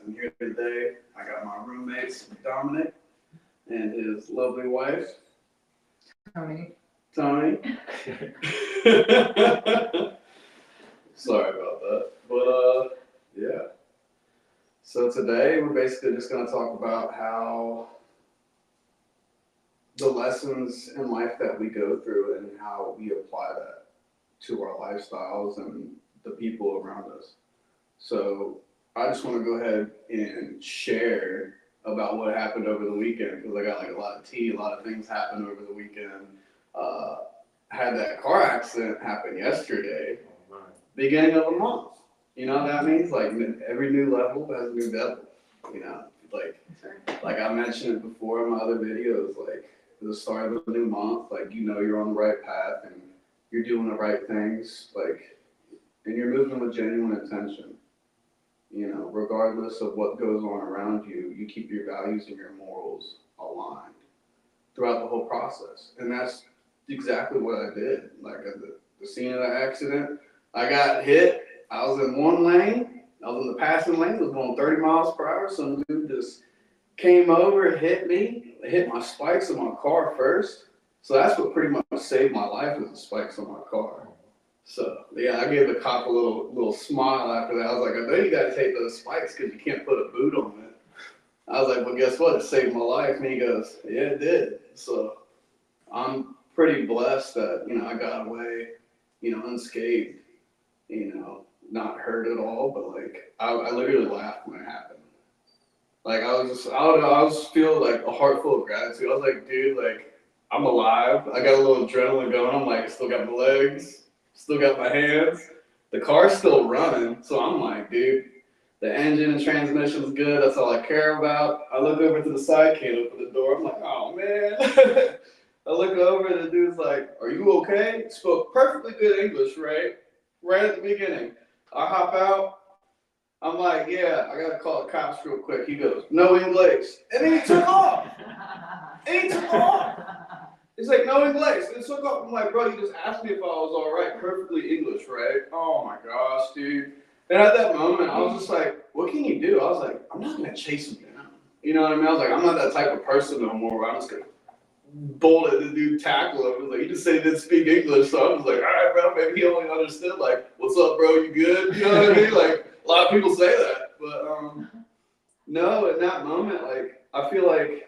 I'm here today. I got my roommates, Dominic, and his lovely wife, Tony. Tony. Sorry about that. But, yeah. So today we're basically just going to talk about how the lessons in life that we go through and how we apply that to our lifestyles and the people around us. So I just want to go ahead and share about what happened over the weekend because I got like a lot of tea, a lot of things happened over the weekend. Had that car accident happen yesterday, beginning of a month. You know what that means? Like every new level has a new devil. You know, like I mentioned it before in my other videos. Like the start of a new month, like you know you're on the right path and you're doing the right things. Like and you're moving with genuine intention. You know, regardless of what goes on around you, you keep your values and your morals aligned throughout the whole process. And that's exactly what I did. Like at the scene of the accident, I got hit. I was in one lane. I was in the passing lane. I was going 30 miles per hour. Some dude just came over, hit me, hit my spikes in my car first. So that's what pretty much saved my life was the spikes on my car. So yeah, I gave the cop a little smile after that. I was like, I know you got to take those spikes because you can't put a boot on it. I was like, well, guess what? It saved my life. And he goes, yeah, it did. So I'm pretty blessed that I got away, unscathed. Not hurt at all. But like, I literally laughed when it happened. Like I was just, I don't know. I was feeling like a heart full of gratitude. I was like, dude, like I'm alive. I got a little adrenaline going. I'm like, I still got my legs. Still got my hands. The car's still running, so I'm like, dude, the engine and transmission's good. That's all I care about. I look over to the side, can't open the door. I'm like, oh man. I look over, and the dude's like, are you okay? Spoke perfectly good English, right? Right at the beginning. I hop out. I'm like, yeah, I gotta call the cops real quick. He goes, no English. And then he took off. And he took off. He's like, no English. And so I'm like, bro, you just asked me if I was all right. Perfectly English, right? Oh my gosh, dude. And at that moment, I was just like, what can you do? I was like, I'm not going to chase him down. You know what I mean? I was like, I'm not that type of person no more where I'm just going to bolt at the dude, tackle him. I was like, he just said he didn't speak English. So I was like, all right, bro, maybe he only understood, like, what's up, bro? You good? You know what I mean? Like, a lot of people say that. But no, in that moment, like, I feel like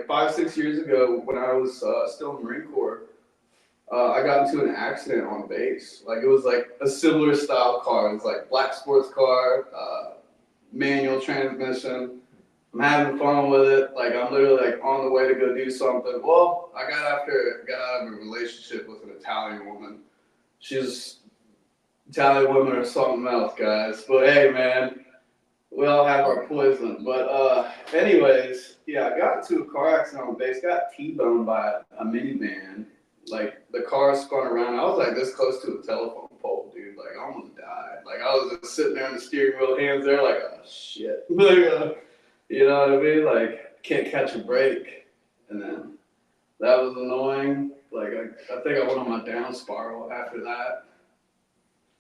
5, 6 years ago when I was still in the Marine Corps, I got into an accident on base. Like it was like a similar style car. It was like black sports car, manual transmission. I'm having fun with it. Like I'm literally like on the way to go do something. Well, I got out of a relationship with an Italian woman. Italian women are something else, guys. But hey, man, we all have our poison. But anyways, yeah, I got into a car accident on base, got T-boned by a minivan. Like the car spun around. I was like this close to a telephone pole, dude. Like I almost died. Like I was just sitting there in the steering wheel, hands there, like oh shit. Like, you know what I mean? Like can't catch a break. And then that was annoying. Like I think I went on my down spiral after that.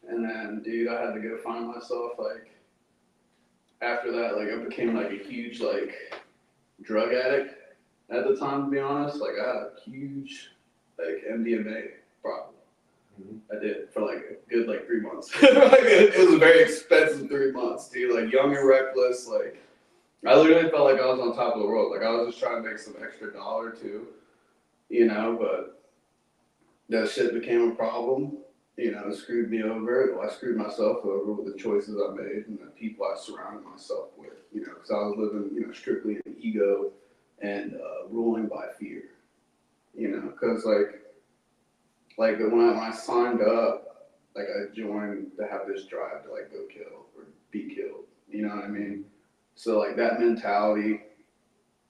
And then, dude, I had to go find myself like after that, like I became like a huge like drug addict at the time. To be honest, like I had a huge like MDMA problem. I did for like a good like 3 months. Like, it was a very expensive 3 months, dude. Like young and reckless. Like I literally felt like I was on top of the world. Like I was just trying to make some extra dollar too, But that shit became a problem. It screwed me over. Well, I screwed myself over with the choices I made and the people I surrounded myself with. Because I was living, strictly in ego and ruling by fear. Because like when I signed up, like I joined to have this drive to like go kill or be killed. You know what I mean? So like that mentality,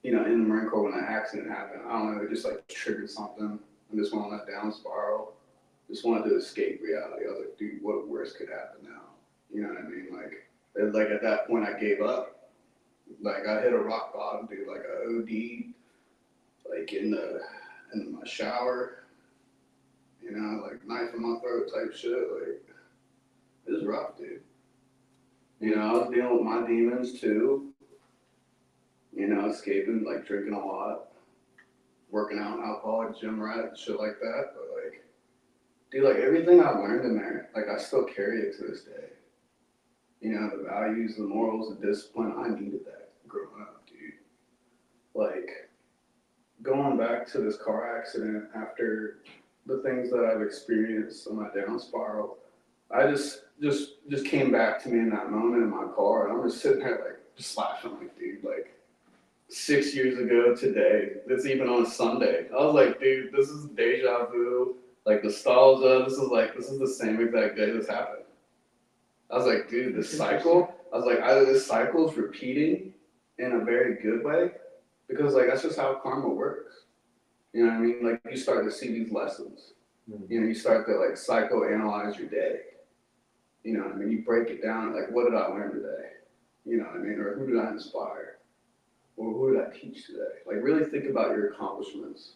in the Marine Corps when that accident happened, I don't know, it just like triggered something. I just went on that down spiral. Just wanted to escape reality. I was like, dude, what worse could happen now? You know what I mean? Like at that point, I gave up. Like I hit a rock bottom, dude. Like I OD'd, like in my shower. Like knife in my throat type shit. Like it was rough, dude. You know, I was dealing with my demons too. You know, escaping, like drinking a lot, working out in alcoholic gym rat, shit like that. But like, dude, like everything I learned in there, like I still carry it to this day. You know, the values, the morals, the discipline, I needed that growing up, dude. Like, going back to this car accident after the things that I've experienced on my down spiral, I just came back to me in that moment in my car, and I'm just sitting there like just laughing, like, dude, like 6 years ago today, that's even on a Sunday. I was like, dude, this is deja vu, like nostalgia. This is the same exact day this happened. I was like, dude, this cycle. I was like, either this cycle is repeating in a very good way, because like that's just how karma works. You know what I mean? Like you start to see these lessons. You know, you start to like psychoanalyze your day. You know what I mean? You break it down like, what did I learn today? You know what I mean? Or who did I inspire? Or who did I teach today? Like really think about your accomplishments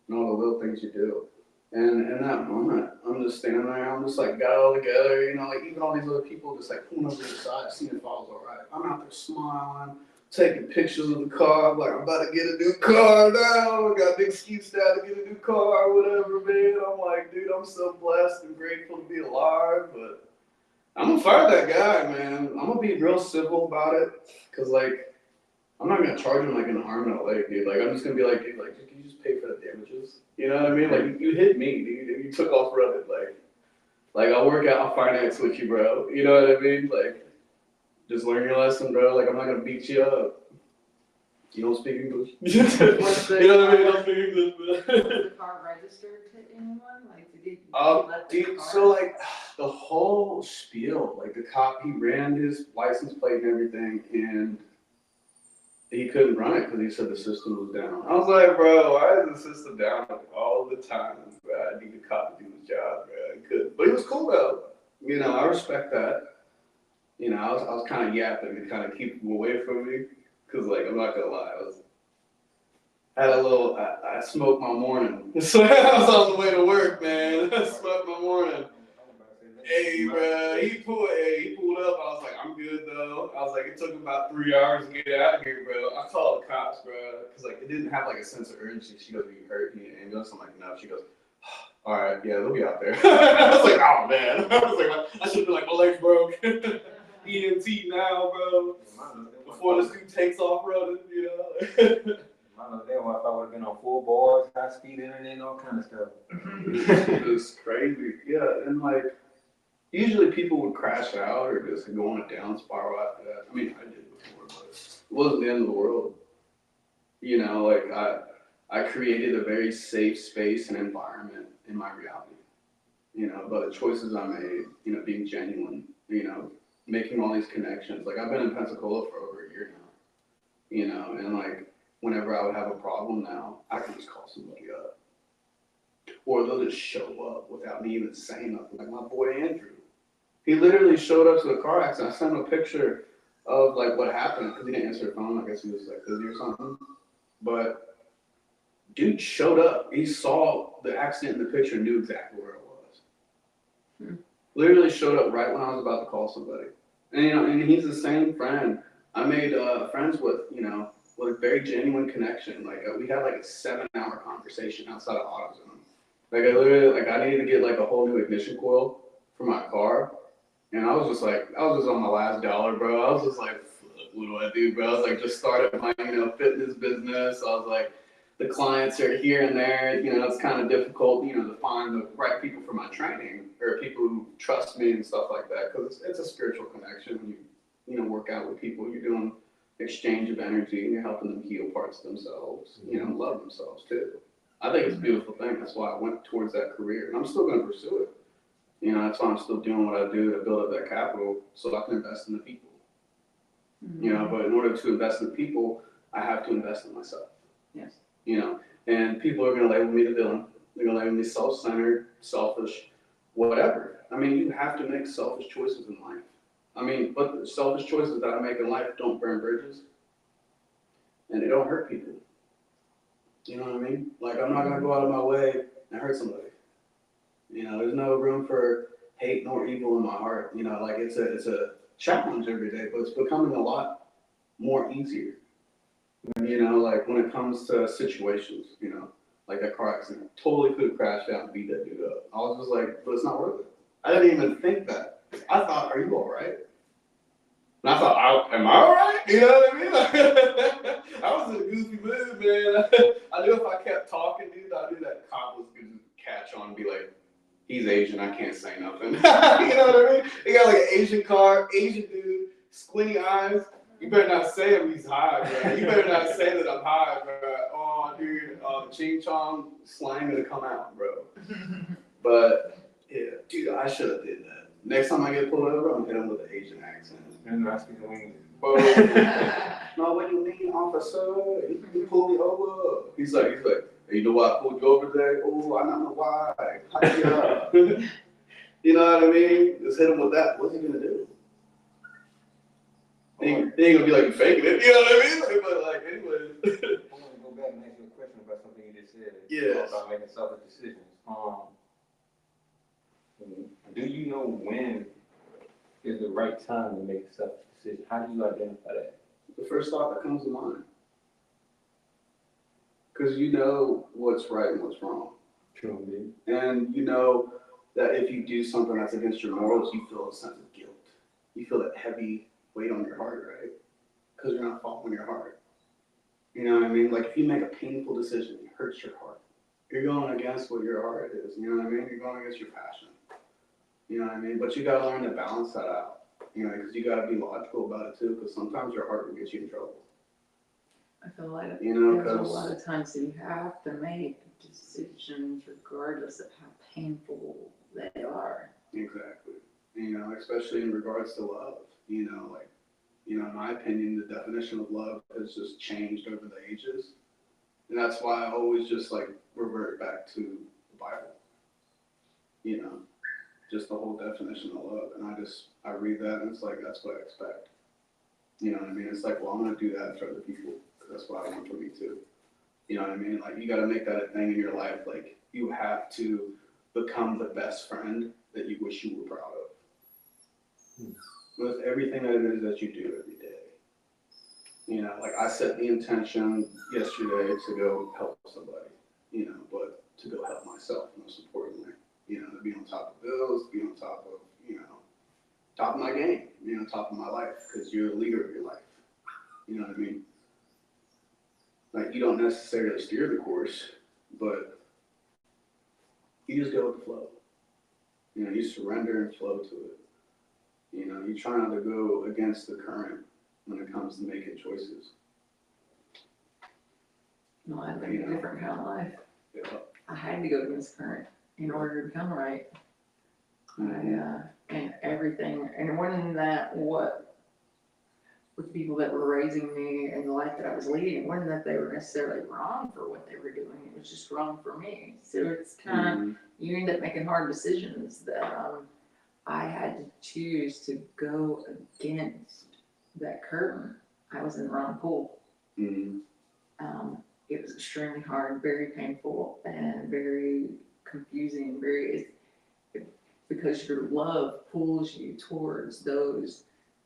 and all the little things you do. And in that moment, I'm just standing there, I'm just like got it all together, you know, like even all these other people just like pulling over to the side, seeing if I was all right. I'm out there smiling, taking pictures of the car. I'm like, I'm about to get a new car now. I got an excuse now to get a new car, whatever, man. I'm like, dude, I'm so blessed and grateful to be alive. But I'm gonna fire that guy, man. I'm gonna be real civil about it, cause like I'm not gonna charge him like an arm and a leg, dude. Like I'm just gonna be like, dude, like can you just pay for the damages? You know what I mean? Like you hit me, dude. You took off running. Like I'll work out, I'll finance with you, bro. You know what I mean? Like just learn your lesson, bro. Like I'm not gonna beat you up. You don't speak English. You know what I mean? I don't speak English, but. Was the car registered to anyone? Like, did he let the Dude, car? so like the whole spiel, like the cop, he ran his license plate and everything, and he couldn't run it because he said the system was down. I was like, bro, why is the system down all the time? Bro, I need a cop to do his job, bro. He couldn't, but he was cool though. You know, I respect that. You know, I was kind of yapping to kind of keep him away from me, cause like I'm not gonna lie, I smoked my morning. So I was on the way to work, man. I smoked my morning. Hey, bro, he pulled up. I was like, I'm good though. I was like, it took about 3 hours to get out of here, bro. I called the cops, bro, because like it didn't have like a sense of urgency. She goes, "Are you hurt? You need an ambulance?" I'm like, "No." She goes, "All right, yeah, they'll be out there." I was like, "Oh man," I was like, "I should be like, my legs broke." EMT now, bro. Before this dude takes off running, you know. I know that one. If I would have been on full bars, high speed internet, and all kind of stuff. It was crazy, yeah, and like. Usually people would crash out or just go on a down spiral after that. I mean, I did before, but it wasn't the end of the world. You know, like I created a very safe space and environment in my reality. You know, by the choices I made, you know, being genuine, you know, making all these connections. Like I've been in Pensacola for over a year now, you know, and like whenever I would have a problem now, I can just call somebody up. Or they'll just show up without me even saying nothing. Like my boy Andrew. He literally showed up to the car accident. I sent him a picture of like what happened because he didn't answer the phone. I guess he was like busy or something. But dude showed up. He saw the accident in the picture and knew exactly where it was. Literally showed up right when I was about to call somebody. And you know, and he's the same friend I made friends with. You know, with a very genuine connection. Like we had like a 7-hour conversation outside of AutoZone. Like I literally like I needed to get like a whole new ignition coil for my car. And I was just like, I was just on my last dollar, bro. I was just like, what do I do, bro? I was like, just started my, you know, fitness business. I was like, the clients are here and there. You know, it's kind of difficult, you know, to find the right people for my training or people who trust me and stuff like that. Because it's a spiritual connection. When you know, work out with people, you're doing exchange of energy and you're helping them heal parts of themselves, you know, love themselves too. I think it's a beautiful thing. That's why I went towards that career. And I'm still going to pursue it. You know, that's why I'm still doing what I do to build up that capital so I can invest in the people. You know, but in order to invest in the people, I have to invest in myself. Yes. You know, and people are going to label me the villain. They're going to label me self-centered, selfish, whatever. I mean, you have to make selfish choices in life. I mean, but the selfish choices that I make in life don't burn bridges and they don't hurt people. You know what I mean? Like, I'm not going to go out of my way and hurt somebody. You know, there's no room for hate nor evil in my heart. You know, like it's a challenge every day, but it's becoming a lot more easier. You know, like when it comes to situations, you know, like that car accident, totally could have crashed out and beat that dude up. I was just like, but it's not worth it. I didn't even think that. I thought, are you all right? And I thought, am I all right? You know what I mean? I was in a goofy mood, man. I knew if I kept talking, dude, I knew that cop was going to catch on and be like, he's Asian, I can't say nothing. You know what I mean? He got like an Asian car, Asian dude, squinty eyes. You better not say him he's high, bro. You better not say that I'm high, bro. Oh, dude, Ching Chong slang gonna come out, bro. But, yeah, dude, I should have did that. Next time I get pulled over, I'm hitting him with an Asian accent. And I speak English. No, what do you mean, officer? You pulled me over. He's like, hey, you know why I pulled you over today? Oh, I don't know why. Yeah. You know what I mean? Just hit him with that. What's he gonna do? He ain't gonna be like, you faking it. You know what I mean? Like, but like, anyways. I want to go back and ask you a question about something you just said. Yes. About making selfish decisions. Do you know when is the right time to make a selfish decision? How do you identify that? The first thought that comes to mind. Because you know what's right and what's wrong. True, indeed. And you know that if you do something that's against your morals, you feel a sense of guilt. You feel that heavy weight on your heart, right? Because you're not following your heart. You know what I mean? Like if you make a painful decision, it hurts your heart. You're going against what your heart is. You know what I mean? You're going against your passion. You know what I mean? But you gotta learn to balance that out. You know, because you gotta be logical about it too. Because sometimes your heart will get you in trouble. I feel like You know, there's a 'cause- lot of times that you have to make decisions regardless of how painful they are. Exactly. You know, especially in regards to love. You know, like, you know, in my opinion, the definition of love has just changed over the ages. And that's why I always just like revert back to the Bible. You know, just the whole definition of love. And I read that and it's like, that's what I expect. You know what I mean? It's like, well, I'm going to do that for other people because that's what I want for me too. You know what I mean? Like, you got to make that a thing in your life. Like, you have to become the best friend that you wish you were proud of. With everything that it is that you do every day. You know, like I set the intention yesterday to go help somebody, you know, but to go help myself most importantly. You know, to be on top of bills, to be on top of, you know, top of my game, you know, top of my life, because you're the leader of your life. You know what I mean? Like, you don't necessarily steer the course, but you just go with the flow. You know, you surrender and flow to it. You know, you try not to go against the current when it comes to making choices. No, I live a different kind of life. Yeah. I had to go against current in order to become right. And everything, and it wasn't that what with the people that were raising me and the life that I was leading, it wasn't that they were necessarily wrong for what they were doing, it was just wrong for me. So it's kind of, you end up making hard decisions that I had to choose to go against that curtain. I was in the wrong pool. Mm-hmm. It was extremely hard, very painful, and very confusing, because your love pulls you towards those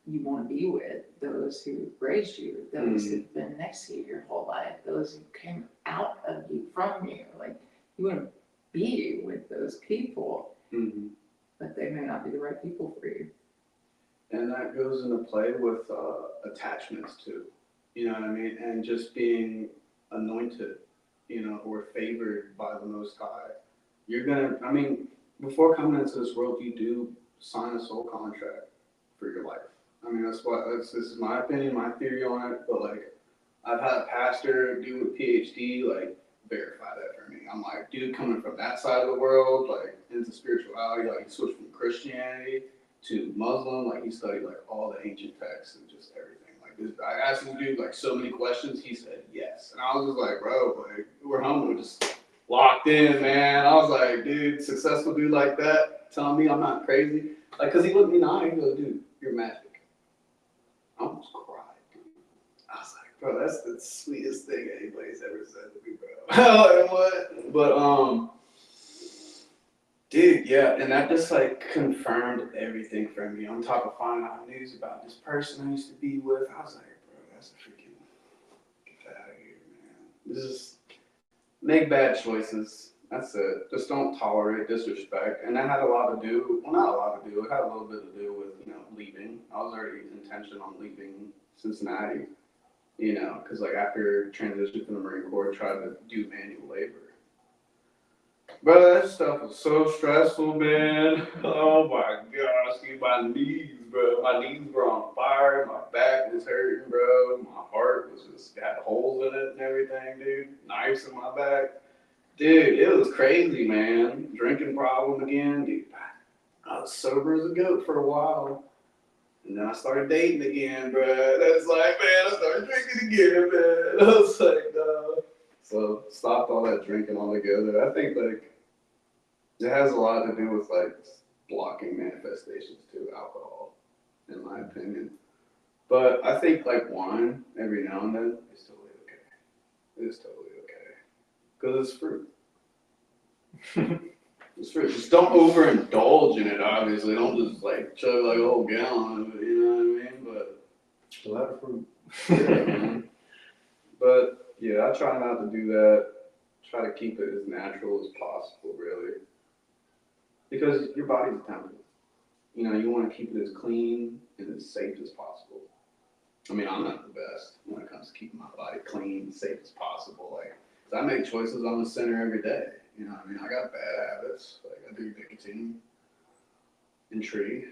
you want to be with, those who raised you, those who've been next to you your whole life, those who came out of you, from you. Like, you want to be with those people, but they may not be the right people for you. And that goes into play with attachments too. You know what I mean? And just being anointed, you know, or favored by the Most High. You're gonna, I mean, before coming into this world, you do sign a soul contract for your life. I mean, this is my opinion, my theory on it, but like, I've had a pastor do a PhD, like, verify that for me. I'm like, dude, coming from that side of the world, like, into spirituality, like, he switched from Christianity to Muslim, like, he studied, like, all the ancient texts and just everything. Like, this, I asked him to do, like, so many questions, he said yes. And I was just like, bro, like, we're home, we're just locked in, man. I was like, dude, successful dude like that, telling me I'm not crazy. Like, because he looked me in the eye, he goes, dude, you're magic. I almost cried, dude. I was like, bro, that's the sweetest thing anybody's ever said to me, bro. Like, what? But, Dude, yeah, and that just like confirmed everything for me. On top of finding out news about this person I used to be with, I was like, bro, that's a freaking get that out of here, man. This is make bad choices. That's it. Just don't tolerate disrespect. And that had a lot to do, well, not a lot to do. It had a little bit to do with leaving. I was already intention on leaving Cincinnati. Because like after transition from the Marine Corps, I tried to do manual labor. Bro, that stuff was so stressful, man. Oh my gosh, dude, my knees, bro. My knees were on fire. My back was hurting, bro. My heart was just had holes in it and everything, dude. Knives in my back. Dude, it was crazy, man. Drinking problem again, dude. I was sober as a goat for a while. And then I started dating again, bro. That's like, man, I started drinking again, man. I was like, no. So stopped all that drinking altogether. I think like it has a lot to do with like blocking manifestations too, alcohol, in my opinion. But I think like wine every now and then is totally okay. It's totally okay because it's fruit. It's fruit. Just don't overindulge in it. Obviously, don't just like chug like a whole gallon of it. You know what I mean? But A lot of fruit. yeah, man. But yeah, I try not to do that. Try to keep it as natural as possible, really, because your body's a temple. You want to keep it as clean and as safe as possible. I mean, I'm not the best when it comes to keeping my body clean and safe as possible. Like, 'cause I make choices on the center every day. You know what I mean? I got bad habits. Like, I do nicotine and tree.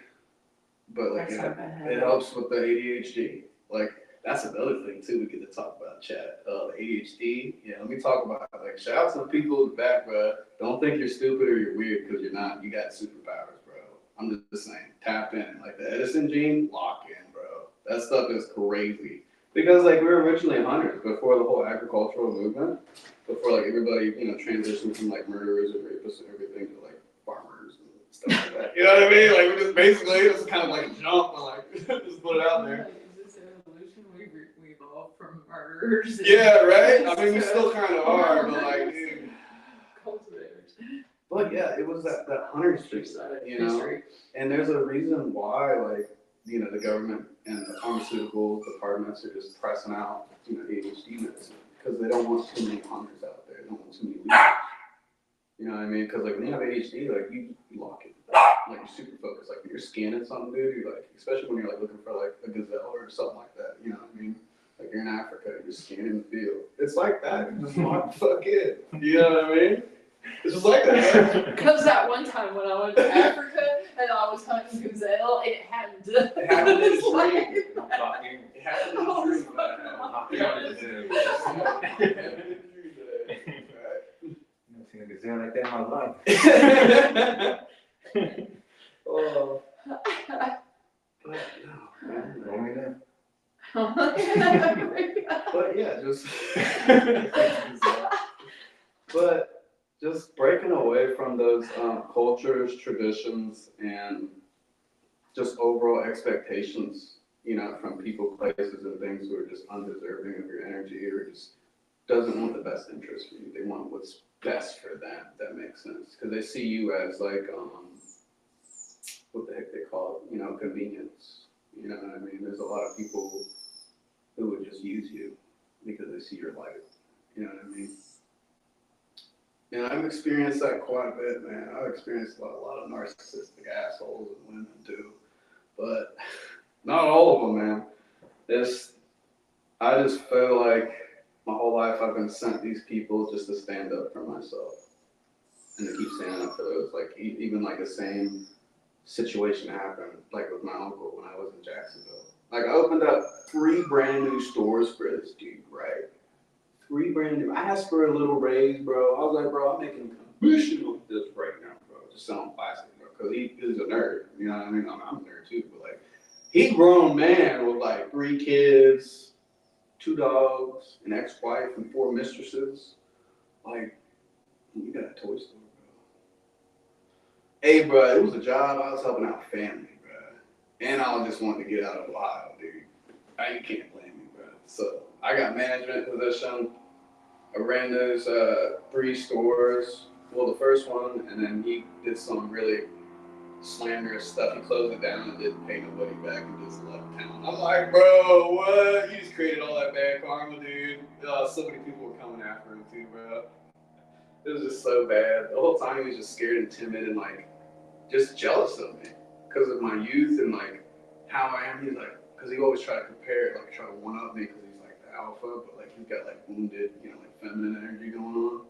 But, like, That's not bad it habit. helps with the ADHD. Like, that's another thing, too, we get to talk about, chat. The ADHD. Yeah, let me talk about it. Like, shout out to the people in the back, bro. Don't think you're stupid or you're weird because you're not. You got superpowers, bro. I'm just saying. Tap in. Like, the Edison gene, lock in, bro. That stuff is crazy. Because, like, we were originally hunters before the whole agricultural movement. Before, like, everybody, transitioned from, like, murderers and rapists and everything to, like, farmers and stuff like that. You know what I mean? Like, we just basically just kind of, like, jump and, like, just put it out there. Is this evolution? We evolved from murderers. Yeah, right? I mean, we still kind of are, but, like, dude. Cultivators. But, yeah, it was that hunter streak, And there's a reason why, like, the government and the pharmaceutical departments are just pressing out, ADHD medicine because they don't want too many hunters out there. They don't want too many leaders. You know what I mean? Because like when you have ADHD, like you lock it, like you're super focused. Like when you're scanning something, dude, you're like, especially when you're like looking for like a gazelle or something like that. You know what I mean? Like you're in Africa, you're just scanning the field. It's like that. You just lock the fuck in. You know what I mean? It's just like that. Because that one time when I went to Africa and I was hunting gazelle, it happened to. It happened in a It's like- dream. It happened in a dream. I've seen a gazelle like that in my life. Oh. But no, man. Only that. But yeah, just but just breaking away from those cultures, traditions, and just overall expectations, from people, places, and things who are just undeserving of your energy or just doesn't want the best interest for you. They want what's best for them. If that makes sense, because they see you as like what the heck they call it, convenience. You know what I mean? There's a lot of people who would just use you because they see your light. You know what I mean? And I've experienced that quite a bit, man. I've experienced a lot of narcissistic assholes and women too, but not all of them, man. I just feel like my whole life I've been sent these people just to stand up for myself and to keep standing up for those. Like even like the same situation happened like with my uncle when I was in Jacksonville. Like I opened up 3 brand new stores for this dude, right? 3 brand new. I asked for a little raise, bro. I was like, bro, I'm making commission on this right now, bro. Just selling plastic, bro. Because he's a nerd. You know what I mean? I'm a nerd too, but like, he's a grown man with like 3 kids, 2 dogs, an ex-wife, and 4 mistresses. Like, you got a toy store, bro. Hey, bro, it was a job. I was helping out family, bro. And I just wanted to get out of Ohio, dude. You can't blame me, bro. So I got management position. I ran those 3 stores well, the first one, and then he did some really slanderous stuff. He closed it down and didn't pay nobody back and just left town. I'm like, bro, what? You just created all that bad karma, dude. So many people were coming after him too, bro. It was just so bad. The whole time he was just scared and timid and like just jealous of me because of my youth and like how I am. He's like, because he always try to compare, like try to one up me because he's like the alpha, but like he's got like wounded, like feminine energy going on.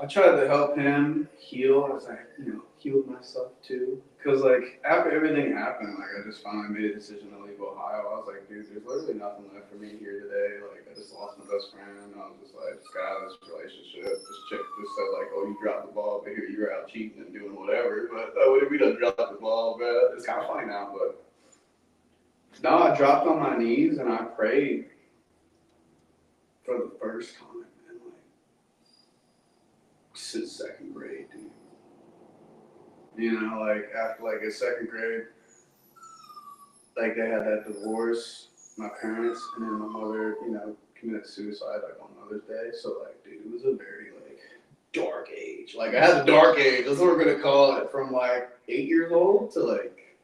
I tried to help him heal as I, healed myself too. Cause like after everything happened, like I just finally made a decision to leave Ohio. I was like, dude, there's literally nothing left for me here today. Like I just lost my best friend. I was just like, just got out of this relationship. This chick just said like, oh, you dropped the ball, but here you're out cheating and doing whatever. But what if we done dropped the ball, man? It's kind of funny now, but no, I dropped on my knees and I prayed for the first time. Since second grade, dude. Like after like in second grade, like they had that divorce, my parents, and then my mother, committed suicide like on Mother's Day. So like, dude, it was a very like dark age. Like I had the dark age. That's what we're gonna call it. From like 8 years old to like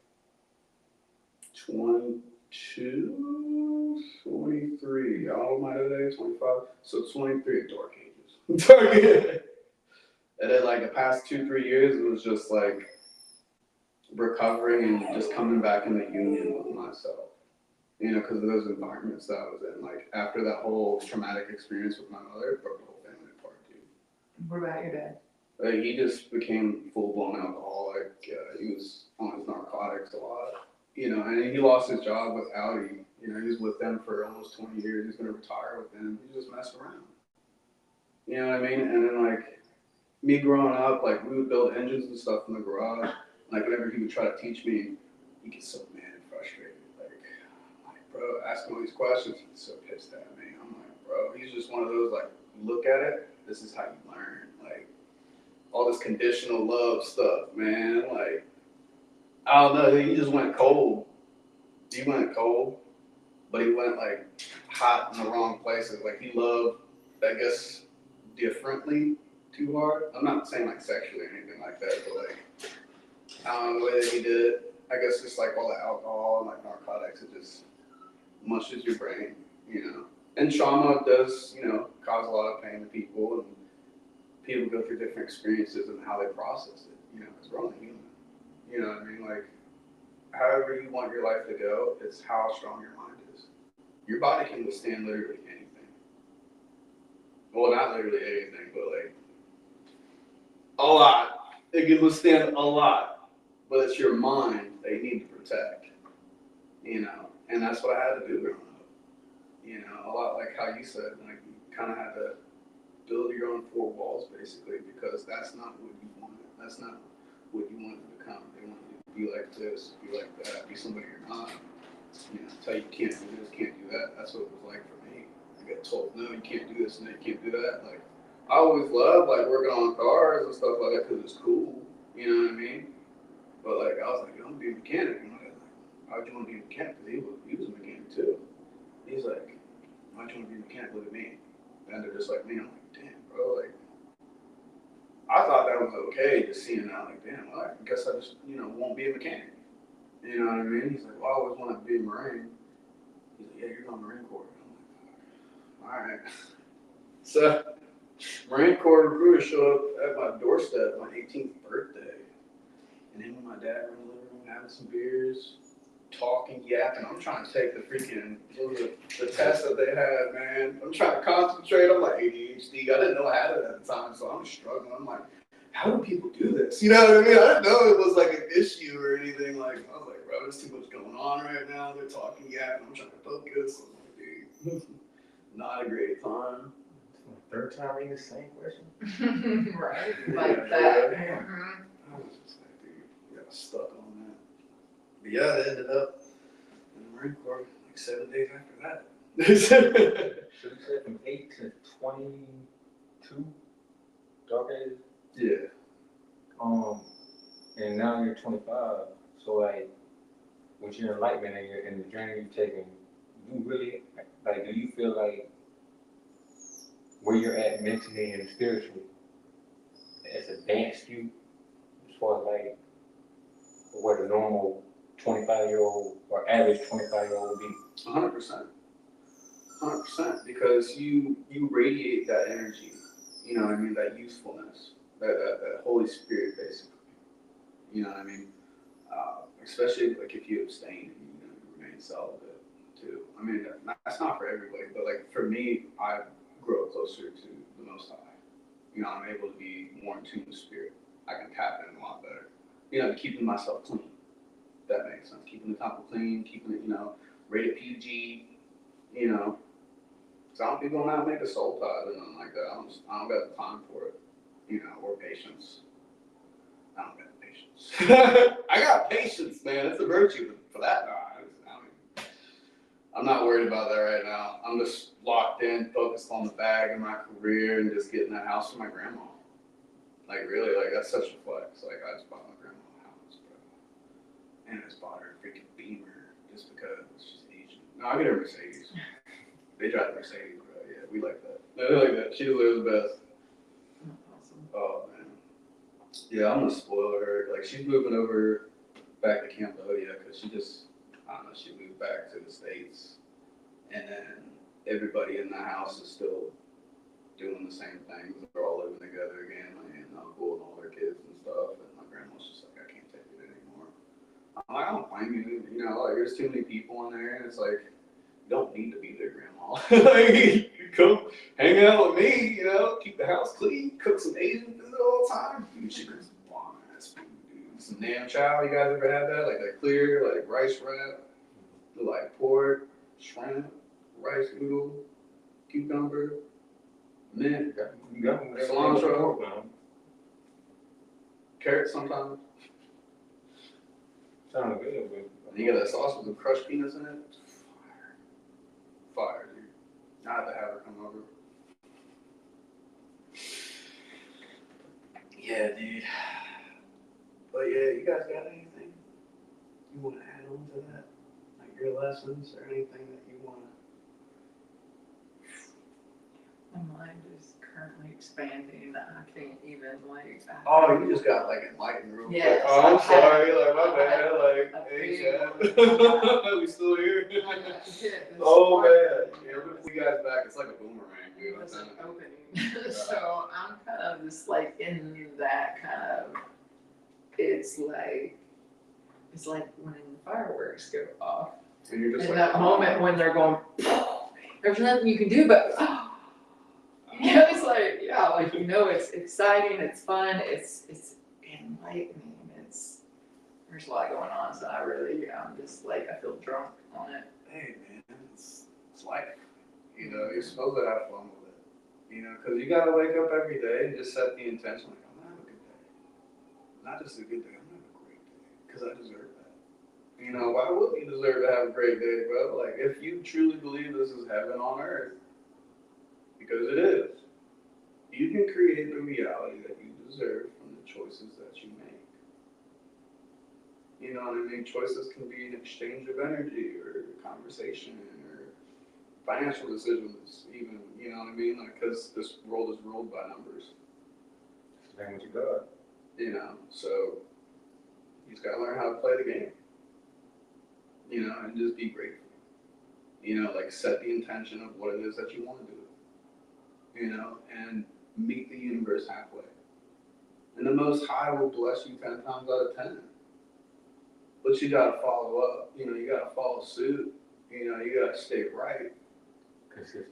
22, 23. How old am I today? 25. So 23 dark ages. Dark ages. And then like the past 2-3 years, it was just like recovering and just coming back in the union with myself. Because of those environments that I was in. Like after that whole traumatic experience with my mother, it broke the whole family apart, dude. What about your dad? Like, he just became full blown alcoholic. He was on his narcotics a lot. And he lost his job with Audi. He was with them for almost 20 years. He's gonna retire with them. He just messed around. You know what I mean? And then like me growing up, like we would build engines and stuff in the garage. Like whenever he would try to teach me, he'd get so mad and frustrated. Like, bro, asking all these questions, he's so pissed at me. I'm like, bro, he's just one of those like, look at it. This is how you learn. Like all this conditional love stuff, man. Like I don't know, he just went cold. He went cold, but he went like hot in the wrong places. Like he loved, I guess, differently. Too hard. I'm not saying like sexually or anything like that, but like I don't know the way that he did it. I guess just like all the alcohol and like narcotics, it just mushes your brain, And trauma does, cause a lot of pain to people, and people go through different experiences and how they process it, because we're only human. You know what I mean? Like, however you want your life to go, it's how strong your mind is. Your body can withstand literally anything. Well, not literally anything, but like a lot. It can withstand a lot, but it's your mind that you need to protect, and that's what I had to do growing up. A lot like how you said, like you kind of had to build your own four walls basically because that's not what you wanted. That's not what you wanted to become. They want you to be like this, be like that, be somebody you're not. Tell you can't do this, can't do that. That's what it was like for me. I got told, no, you can't do this, no, you can't do that. Like I always loved like working on cars and stuff like that because it's cool. You know what I mean? But like I was like, I'm gonna be a mechanic. And like, why'd you want to be a mechanic? Because he was a mechanic too. He's like, why'd you want to be a mechanic? Look at me. And they're just like me. I'm like, damn, bro. Like, I thought that was okay. Just seeing that, like, damn. Well, I guess I just, won't be a mechanic. You know what I mean? He's like, well, I always wanted to be a Marine. He's like, yeah, you're going to Marine Corps. I'm like, all right. So, Marine Corps recruiter showed up at my doorstep my 18th birthday. And him and my dad were in the living room having some beers, talking, yapping. I'm trying to take the freaking, the test that they had, man. I'm trying to concentrate. I'm like ADHD. I didn't know I had it at the time, so I'm struggling. I'm like, how do people do this? You know what I mean? I didn't know it was like an issue or anything. Like, I was like, bro, there's too much going on right now. They're talking, yapping. I'm trying to focus. I'm like, dude, not a great time. Third time reading the same question? Right, Yeah, like that. yeah. I was just like, dude, we got stuck on that. But yeah, they ended up in the Marine Corps like 7 days after that. So you said from 8 to 22 dark ages? Yeah. And now you're 25. So like, with your enlightenment and the journey you've taken, you really like? Do you feel like where you're at mentally and spiritually as advanced you, as far as like where the normal 25-year-old or average 25-year-old would be? 100%. 100%, because you radiate that energy, you know what I mean, that youthfulness, that Holy Spirit, basically. You know what I mean? Especially like if you abstain and you remain celibate too. I mean, that's not for everybody, but like for me, I grow closer to the Most High. You know, I'm able to be more in tune with spirit. I can tap in a lot better. You know, keeping myself clean. That makes sense. Keeping the temple clean, keeping it, rated PG. You know, so I don't be going out and make a soul tie or nothing like that. I don't got the time for it. You know, or patience. I don't got the patience. I got patience, man. It's a virtue. For that, I'm not worried about that right now. I'm just locked in, focused on the bag and my career and just getting that house for my grandma. Like, really, like, that's such a flex. Like, I just bought my grandma a house, bro. And I just bought her a freaking Beamer just because she's Asian. No, I get her a Mercedes. They drive the Mercedes, bro. Yeah, we like that. They like that. She deserves the best. Awesome. Oh, man. Yeah, I'm gonna spoil her. Like, she's moving over back to Cambodia because she moved back to the States. And then everybody in the house is still doing the same thing. They're all living together again, my aunt and uncle and all their kids and stuff. And my grandma's just like, I can't take it anymore. I'm like, I don't blame you. You know, like, there's too many people in there, and it's like, you don't need to be there, grandma. Like, you come hang out with me, keep the house clean, cook some Asian food all the time. Dude, she cooks some bomb ass food, dude. Some nam chow, you guys ever had that? Like that clear, like rice wrap, like pork, shrimp, rice noodle, cucumber, mint, You got me. cilantro, carrots sometimes. Sounds good, but And you got that sauce with the crushed peanuts in it. Fire, dude. I had to have her come over. Yeah, dude. But yeah, you guys got anything you want to add on to that? Like your lessons or anything that you want to? My mind is currently expanding. I can't even Oh, you just got like enlightened real Yes, quick. Oh, I'm I sorry. have. Like, my bad. I Like, hey, Chad. We still here? Oh, man. Yeah, we'll put you guys back. It's like a boomerang, dude. I'm Wasn't telling you. opening. So I'm kind of just like in that kind of, it's like when fireworks go off. And you're just In like, that moment when they're going, there's nothing you can do but, it's like, yeah, like, it's exciting, it's fun, it's enlightening, there's a lot going on, so I'm just like, I feel drunk on it. hey, man, it's life. You're supposed to have fun with it. Because you got to wake up every day and just set the intention, like, I'm going to have a good day. Not just a good day, I'm going to have a great day. Because I deserve that. Why wouldn't you deserve to have a great day, bro? Like, if you truly believe this is heaven on earth, because it is, you can create the reality that you deserve from the choices that you make. You know what I mean? Choices can be an exchange of energy or conversation or financial decisions, even, you know what I mean? Like, because this world is ruled by numbers. it's the language of God. So you just got to learn how to play the game, and just be grateful. Like set the intention of what it is that you want to do, and meet the universe halfway. And the Most High will bless you 10 times out of 10. But you got to follow up, you got to follow suit, you got to stay right. Consistent.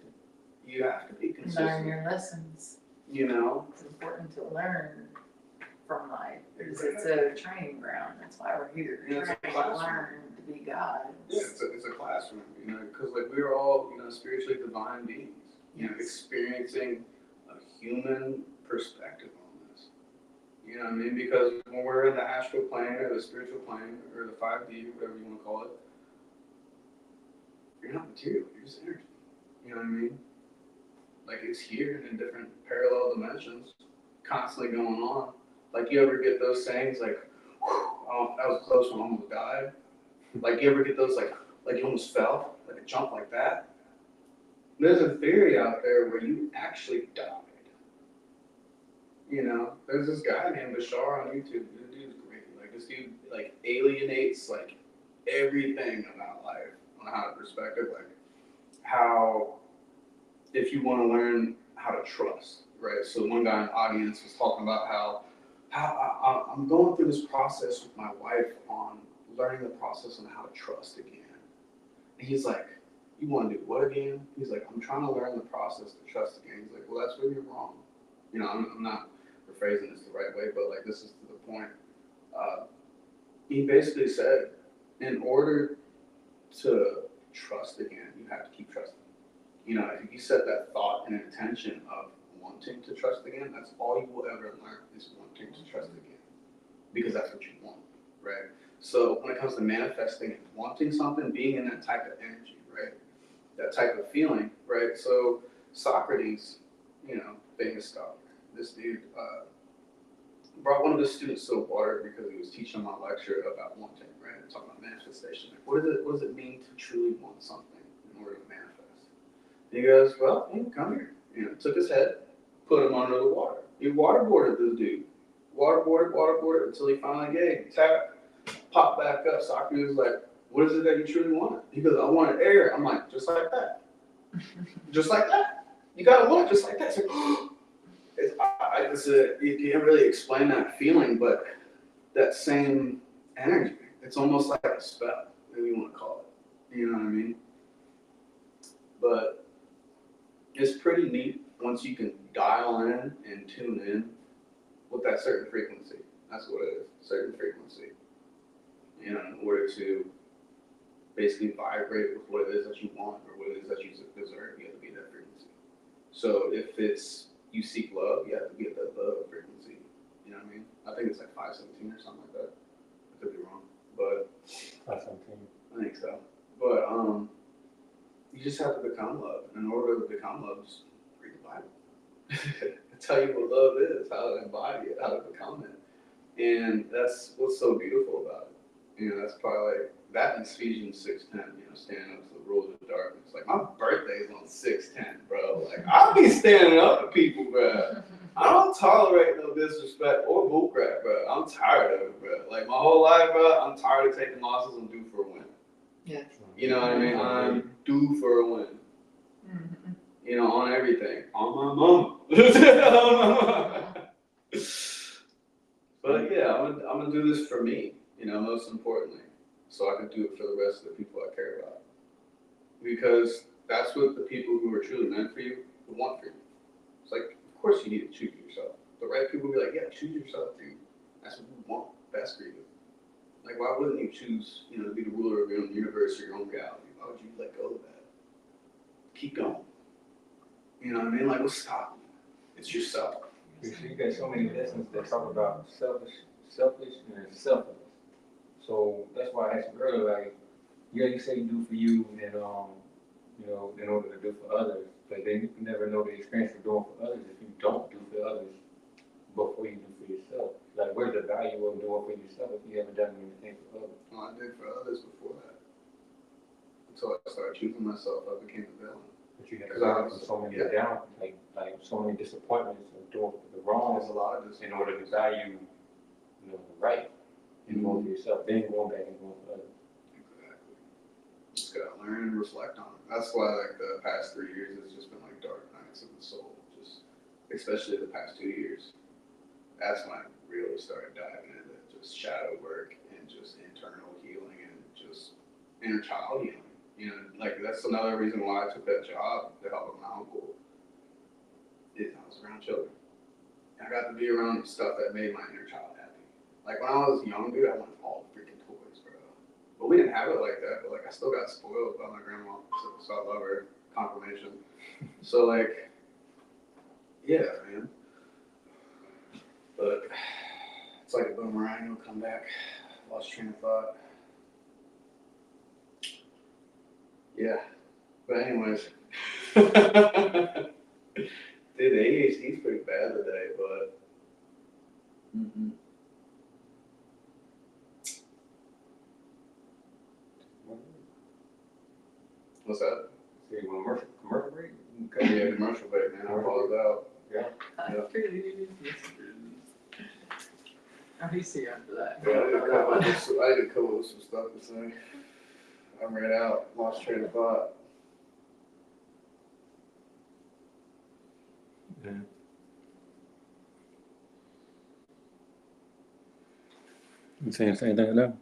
You have to be Learn consistent, your lessons. It's important to learn from life. It's a training ground. That's why we're here. Yeah, it's a trying to classroom. learn to be God. Yeah, it's a classroom, because like we're all, spiritually divine beings, experiencing a human perspective on this. You know what I mean? Because when we're in the astral plane or the spiritual plane or the 5D, whatever you want to call it, you're not material, you're just energy. You know what I mean? Like it's here in different parallel dimensions, constantly going on. Like you ever get those sayings like, oh, that was close when I almost died. Like you ever get those like you almost fell, like a jump like that? There's a theory out there where you actually died. You know, there's this guy named Bashar on YouTube. This dude's great. Like this dude like alienates like everything about life on how to perspective. Like how if you want to learn how to trust, right? So one guy in the audience was talking about how I'm going through this process with my wife on learning the process on how to trust again. And he's like, you want to do what again? He's like, I'm trying to learn the process to trust again. He's like, well, that's where you're wrong. You know, I'm not rephrasing this the right way, but like this is to the point. He basically said, in order to trust again, you have to keep trusting. You know, if you set that thought and intention of wanting to trust again, that's all you will ever learn is wanting to trust again, because that's what you want, right? So when it comes to manifesting and wanting something, being in that type of energy, right? That type of feeling, right? So Socrates, you know, famous scholar, this dude brought one of his students to water because he was teaching him a lecture about wanting, right? Talking about manifestation. Like, what does it mean to truly want something in order to manifest? And he goes, well, come here. You know, took his head, put him under the water. He waterboarded this dude. Waterboarded until he finally gave. Tap, popped back up. Socrates was like, what is it that you truly want? He goes, I wanted air. I'm like, just like that. Just like that. You gotta want it just like that. It's like, you can't really explain that feeling, but that same energy. It's almost like a spell, if you want to call it. You know what I mean? But it's pretty neat once you can dial in and tune in with that certain frequency. That's what it is, certain frequency. You know, in order to basically vibrate with what it is that you want or what it is that you deserve, you have to be that frequency. So if it's you seek love, you have to be at that love frequency. You know what I mean? I think it's like 517 or something like that. I could be wrong, but 517. I think so. But you just have to become love. And in order to become love, just read the Bible. Tell you what love is, how to embody it, how to become it. And that's what's so beautiful about it. You know, that's probably like that in Ephesians 6:10, you know, standing up to the rule of the darkness. Like my birthday is on 6:10, bro. Like I'll be standing up to people, bro. I don't tolerate no disrespect or bullcrap, bro. I'm tired of it, bro. Like my whole life, bro, I'm tired of taking losses. I'm due for a win. Yes. You know what I mean? I'm due for a win. Mm-hmm. You know, on everything. On my mama. But yeah, I'm gonna do this for me, you know, most importantly, so I can do it for the rest of the people I care about. Because that's what the people who are truly meant for you would want for you. It's like, of course you need to choose yourself. The right people will be like, yeah, choose yourself, dude. That's what you want best for you. Like, why wouldn't you choose, you know, to be the ruler of your own universe or your own reality? Why would you let go of that? Keep going. You know what I mean? Like, what's stopping you? It's yourself. You got so many lessons that talk about selfish and selfless. So that's why I asked you earlier, like, yeah, you say you do for you and you know, in order to do for others, but then you can never know the experience of doing for others if you don't do for others before you do for yourself. Like, where's the value of doing for yourself if you haven't done anything for others? Well, I did for others before that. Until I started choosing myself, I became a villain. But you have to go so many down, like so many disappointments of doing the wrong There's a lot of in order to value, you know, the right and doing for yourself, then going back and doing for others. Exactly. Just gotta learn and reflect on it. That's why like the past 3 years has just been like dark nights of the soul. Just especially the past 2 years. That's when I really started diving into just shadow work and just internal healing and just inner child healing. You know, like that's another reason why I took that job to help my uncle. I was around children. And I got to be around stuff that made my inner child happy. Like when I was young, dude, I wanted all the freaking toys, bro. But we didn't have it like that. But like I still got spoiled by my grandma, so I love her. Confirmation. So like, yeah, man. But it's like a boomerang. It'll come back. Lost train of thought. Yeah. But anyways. Dude, the ADHD's pretty bad today, but. Mm-hmm. What's that? say you want commercial break? Yeah, commercial break, man, I paused out. How do you see after that? Yeah, I had to come up with some stuff to say. I ran out, lost train of thought. Yeah. You saying the same thing now?